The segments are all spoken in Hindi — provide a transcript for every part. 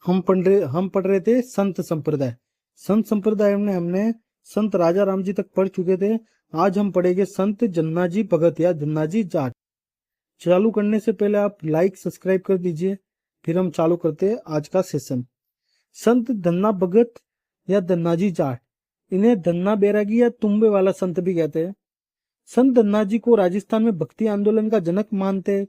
हम पढ़ रहे थे संत संप्रदाय। संत संप्रदाय में हमने संत राजा राम जी तक पढ़ चुके थे। आज हम पढ़ेंगे संत जन्नाजी भगत या जन्नाजी जाट। चालू करने से पहले आप लाइक सब्सक्राइब कर दीजिए, फिर हम चालू करते हैं आज का सेशन। संत धन्ना भगत या धन्नाजी जाट, इन्हें धन्ना बैरागी या तुम्बे वाला संत भी कहते हैं। संत धन्ना जी को राजस्थान में भक्ति आंदोलन का जनक मानते हैं।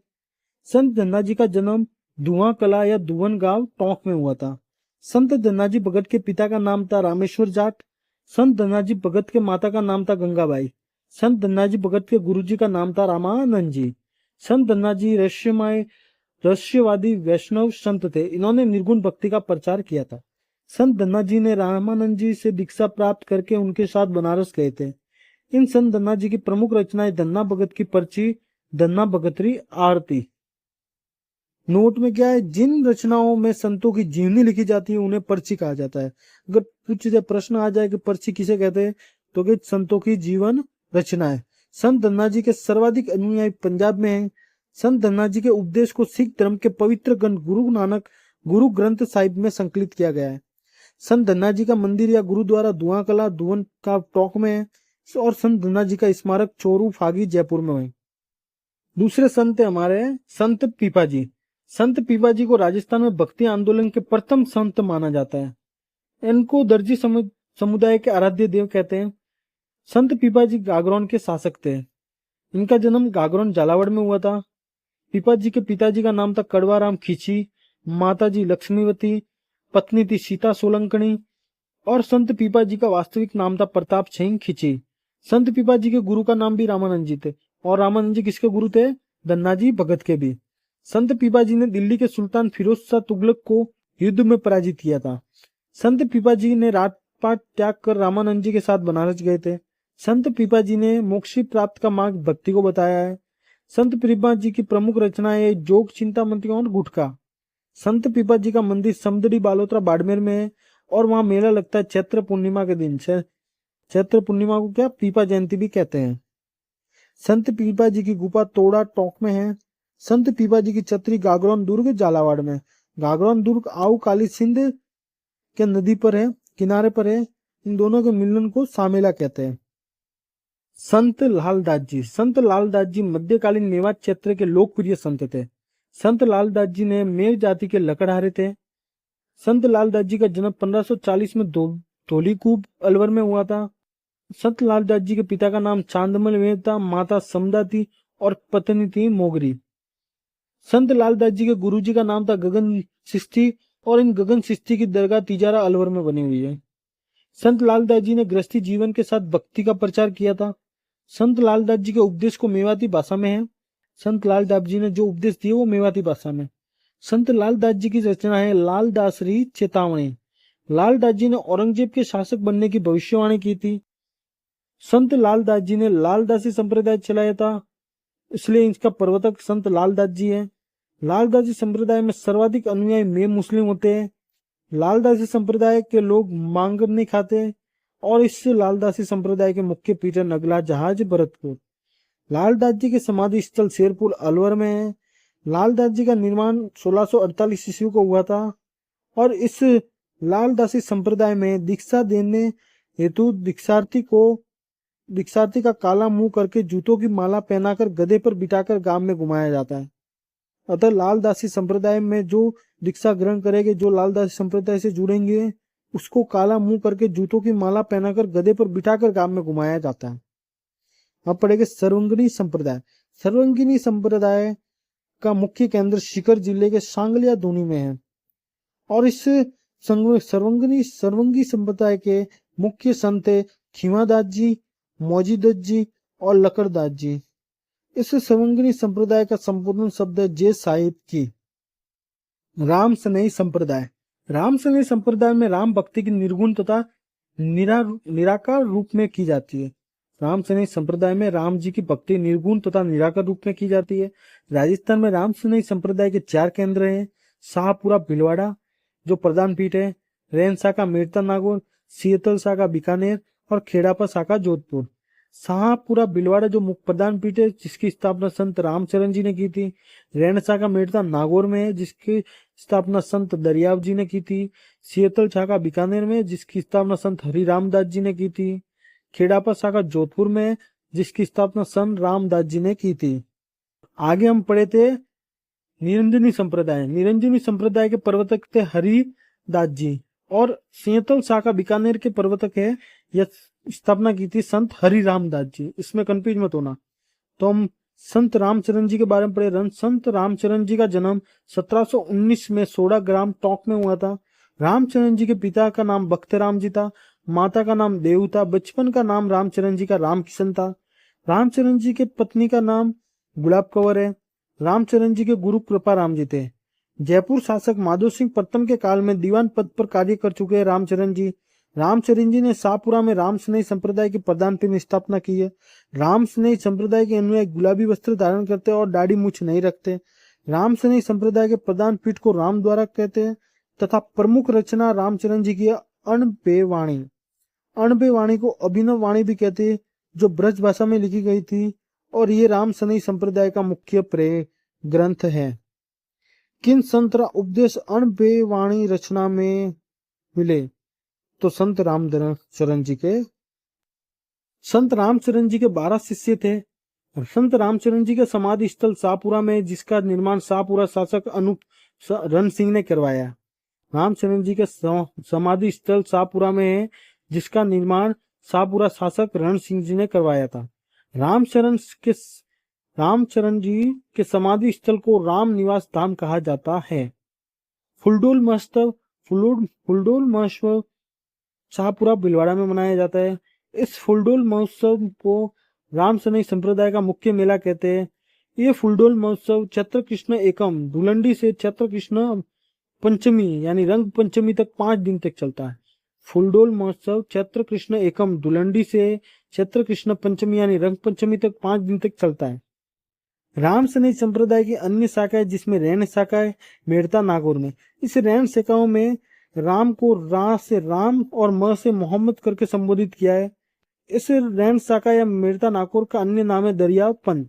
संत धन्ना जी का जन्म धुआं कला या धुवन गांव टोंक में हुआ था। संत धन्ना जी भगत के पिता का नाम था रामेश्वर जाट। संत धन्ना जी भगत के माता का नाम था गंगाबाई। संत धन्ना जी भगत के गुरुजी का नाम था रामानंद जी। संत धन्ना जी रहस्यवादी वैष्णव संत थे। इन्होंने निर्गुण भक्ति का प्रचार किया था। संत धन्ना जी ने रामानंद जी से दीक्षा प्राप्त करके उनके साथ बनारस गए थे। इन संत धन्ना जी की प्रमुख रचनाएं धन्ना भगत की पर्ची, धन्ना भगतरी, आरती। नोट में क्या है, जिन रचनाओं में संतों की जीवनी लिखी जाती है उन्हें पर्ची कहा जाता है। अगर कुछ प्रश्न आ जाए कि पर्ची किसे कहते हैं, तो कि संतों की जीवन रचनाएं। संत धन्ना जी के सर्वाधिक अनुयायी पंजाब में हैं। संत धन्ना जी के उपदेश को सिख धर्म के पवित्र ग्रंथ गुरु ग्रंथ साहिब में संकलित किया गया है। संत धन्ना जी का मंदिर या गुरुद्वारा धुआं कला धुवन का टोंक में है और संत धन्ना जी का स्मारक चोरू फागी जयपुर में है। दूसरे संत है हमारे संत पीपा जी। संत पीपा जी को राजस्थान में भक्ति आंदोलन के प्रथम संत माना जाता है। इनको दर्जी समुदाय के आराध्य देव कहते हैं। संत पीपा जी गागरोन के शासक थे। इनका जन्म गागरोन झालावाड़ में हुआ था। पीपा जी के पिताजी का नाम था कड़वाराम खींची, माता जी लक्ष्मीवती, पत्नी थी सीता सोलंकनी और संत पीपा जी का वास्तविक नाम था प्रताप सिंह खींची। संत पीपा जी के गुरु का नाम भी रामानंद जी थे और रामानंद जी किसके गुरु थे? धन्ना जी भगत के भी। संत पीपा जी ने दिल्ली के सुल्तान फिरोज शाह तुगलक को युद्ध में पराजित किया था। संत पीपा जी ने राजपाट त्याग कर रामानंद जी के साथ बनारस गए थे। संत पीपा जी ने मोक्ष प्राप्त का मार्ग भक्ति को बताया है। संत पीपा जी की प्रमुख रचनाएं जोग, चिंतामणि और गुटका। संत पीपा जी का मंदिर समदड़ी बालोतरा बाड़मेर में है और वहां मेला लगता है चैत्र पूर्णिमा के दिन। चैत्र पूर्णिमा को क्या पीपा जयंती भी कहते हैं। संत पीपा जी की गुफा तोड़ा टोंक में है। संत पीपा जी की छतरी गागरोन दुर्ग झालावाड़ में। गागरोन दुर्ग आऊ काली सिंध के नदी पर है, किनारे पर है। इन दोनों के मिलन को सामेला कहते हैं। संत लालदास जी। संत लालदास जी मध्यकालीन मेवात क्षेत्र के लोकप्रिय संत थे। संत लालदास जी ने मेव जाति के लकड़हारे थे। संत लालदास जी का जन्म 1540 में धौलीकूप अलवर में हुआ था। संत लालदास जी के पिता का नाम चांदमल वेद था, माता समदा थी और पत्नी थी मोगरी। संत लालदास जी के गुरुजी का नाम था गगन सिस्ती और इन गगन सिस्ती की दरगाह तिजारा अलवर में बनी हुई है। संत लालदास जी ने गृहस्थी जीवन के साथ भक्ति का प्रचार किया था। संत लालदास जी के उपदेश को मेवाती भाषा में है। संत लालदास जी ने जो उपदेश दिए वो मेवाती भाषा में। संत लालदास जी की रचना है लालदासरी चेतावनी। लालदास जी ने औरंगजेब के शासक बनने की भविष्यवाणी की थी। संत लालदास जी ने लालदासी संप्रदाय चलाया था, इसलिए इसका प्रवर्तक संत लालदास जी है। लालदासी संप्रदाय में सर्वाधिक अनुयायी में मुस्लिम होते हैं। लालदासी संप्रदाय के लोग मांग नहीं खाते और इससे लालदासी संप्रदाय के मुख्य पीटर नगला जहाज भरतपुर। लालदास जी के समाधि स्थल शेरपुर अलवर में है। लालदास जी का निर्माण 1648 ईस्वी को हुआ था और इस लालदासी संप्रदाय में दीक्षा देने हेतु दीक्षार्थी का काला मुंह करके जूतों की माला पहनाकर गधे पर बिठाकर गांव में घुमाया जाता है। अतः लालदासी संप्रदाय में जो दीक्षा ग्रहण करेंगे, जो लालदासी संप्रदाय से जुड़ेंगे, उसको काला मुंह करके जूतों की माला पहनाकर गधे पर बिठाकर गांव में घुमाया जाता है। अब पढ़ेंगे सर्वंगिनी संप्रदाय। सर्वंगिनी संप्रदाय का मुख्य केंद्र सीकर जिले के सांगलिया धुनी में है और इस सर्वंगी संप्रदाय के मुख्य संत खीमादास जी, मौजीदास जी और लकड़दास जी। इस सर्वंगिनी संप्रदाय का संपूर्ण शब्द है जे साहिब की। राम स्नेही संप्रदाय। राम स्नेही संप्रदाय में राम भक्ति की निर्गुण तथा निराकार रूप में की जाती है। राम स्नेही संप्रदाय में राम जी की भक्ति निर्गुण तथा निराकार रूप में की जाती है। राजस्थान में राम स्नेही संप्रदाय के 4 केंद्र हैं। शाहपुरा भीलवाड़ा जो प्रधान पीठ है, रेन शाखा मेड़ता नागौर, सियतल शाखा बीकानेर और खेड़ापा शाखा जोधपुर। शाहपुरा भिलवाड़ा जो मुख्य प्रधान पीठ है जिसकी स्थापना संत रामचरण जी ने की थी। रेणसा का मेड़ता नागौर में है जिसकी स्थापना संत दरियाव जी ने की थी। शीतल शाखा बीकानेर में जिसकी स्थापना संत हरि रामदास जी ने की थी। खेड़ापा शाखा जोधपुर में है जिसकी स्थापना संत रामदास जी ने की थी। आगे हम पढ़े थे निरंजनी संप्रदाय। निरंजनी संप्रदाय के प्रवर्तक थे हरिदास जी और शीतल शाखा बीकानेर के प्रवर्तक है यह स्थापना की थी संत हरि रामदास जी। इसमें कंफ्यूज मत होना। तो हम संत रामचरण जी के बारे में पढ़े। संत रामचरण जी का जन्म 1719 में 16 ग्राम टोंक में हुआ था। रामचरण जी के पिता का नाम बख्तराम जी था, माता का नाम देव था। बचपन का नाम रामचरण जी का रामकिशन था। रामचरण जी के पत्नी का नाम गुलाब कंवर है। रामचरण जी के गुरु कृपा राम जी थे। जयपुर शासक माधो सिंह प्रथम के काल में दीवान पद पर कार्य कर चुके हैं रामचरण जी। रामचरण जी ने शाहपुरा में राम स्नेही संप्रदाय की प्रधान पीठ स्थापना की है। राम स्नेही संप्रदाय के अनुयायी गुलाबी वस्त्र धारण करते और दाढ़ी मूछ नहीं रखते। राम स्नेही संप्रदाय के प्रधान पीठ को राम द्वारा कहते हैं तथा प्रमुख रचना रामचरण जी की अणबे वाणी। अणबे वाणी को अभिनव वाणी भी कहते हैं जो ब्रज भाषा में लिखी गई थी और ये राम स्नेही संप्रदाय का मुख्य प्रेय ग्रंथ है। किन संतरा उपदेश अणबे वाणी रचना में मिले? तो संत रामचरण जी के। संत रामचरण जी के 12 शिष्य थे। संत रामचरण जी के समाधि स्थल शाहपुरा में जिसका निर्माण शाहपुरा शासक अनूप रण सिंह ने करवाया। रामचरण जी के समाधि स्थल शाहपुरा में है जिसका निर्माण शाहपुरा शासक रण सिंह जी ने करवाया था। रामचरण जी के समाधि स्थल को राम निवास धाम कहा जाता है। फुलडोल महोत्सव शाहपुरा भिलवाड़ा में मनाया जाता है। इस फुलडोल महोत्सव को राम स्नेही संप्रदाय का मुख्य मेला कहते हैं। ये फुलडोल महोत्सव चैत्र कृष्ण एकम धुलंडी से चैत्र कृष्ण पंचमी यानी रंग पंचमी तक 5 दिन तक चलता है। फुलडोल महोत्सव चैत्र कृष्ण एकम धुलंडी से चैत्र कृष्ण पंचमी यानी रंग पंचमी तक 5 दिन तक चलता है। राम स्नेही संप्रदाय की अन्य शाखाएं जिसमें रैन शाखा है मेड़ता नागौर में। इस रैन शाखाओं में राम को रा से राम और म से मोहम्मद करके संबोधित किया है। इस रैन शाखा या मेड़ता नागौर का अन्य नाम है दरियाव पंथ।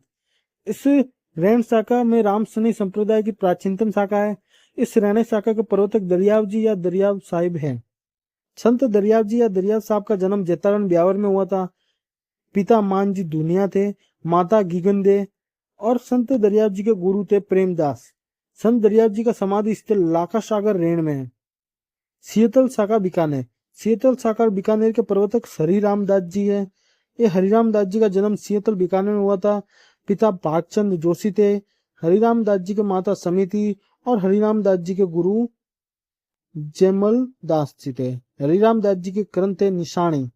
इस रैन शाखा में राम स्नेही संप्रदाय की प्राचीनतम शाखा है। इस रैन शाखा के प्रवर्तक दरियाव जी या दरियाव साहिब हैं। संत दरियाव जी या दरियाव साहब का जन्म जेतारण ब्यावर में हुआ था। पिता मान जी दुनिया थे, माता गीगनदे और संत दरियाव जी के गुरु थे प्रेमदास। संत दरियाव जी का समाधि स्थल लाखा सागर रेण में है। शीतल शाखा बीकानेर। शीतल शाखा बीकानेर के प्रवर्तक हरि रामदास जी है। ये हरि रामदास जी का जन्म शीतल बीकानेर में हुआ था। पिता भागचंद जोशी थे। हरि रामदास जी के माता समिति और हरि रामदास जी के गुरु जयमल दास जी थे। हरि रामदास जी के ग्रंथ थे निशानी।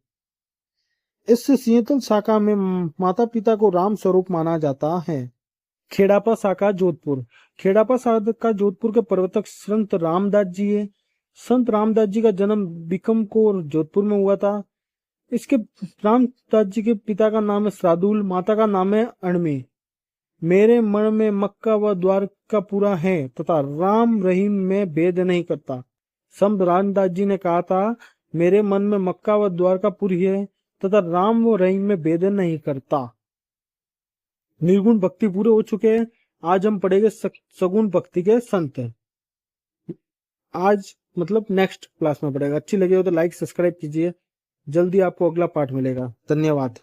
इस शीतल शाखा में माता पिता को राम स्वरूप माना जाता है। खेड़ापा शाखा जोधपुर। खेड़ापा शाखा जोधपुर के प्रवर्तक संत रामदास जी है। संत रामदास जी का जन्म बीकमकोर जोधपुर में हुआ था। इसके रामदास जी के पिता का नाम है सादुल, माता का नाम है अणमी। मेरे मन में मक्का व द्वारका पूरा है तथा राम रहीम में भेद नहीं करता। संत रामदास जी ने कहा था मेरे मन में मक्का व द्वारकापुरी है तथा राम व रहीम में भेद नहीं करता। निर्गुण भक्ति पूरे हो चुके हैं। आज हम पढ़ेंगे सगुण भक्ति के संत। आज मतलब नेक्स्ट क्लास में पढ़ेगा। अच्छी लगी हो तो लाइक सब्सक्राइब कीजिए। जल्दी आपको अगला पाठ मिलेगा। धन्यवाद।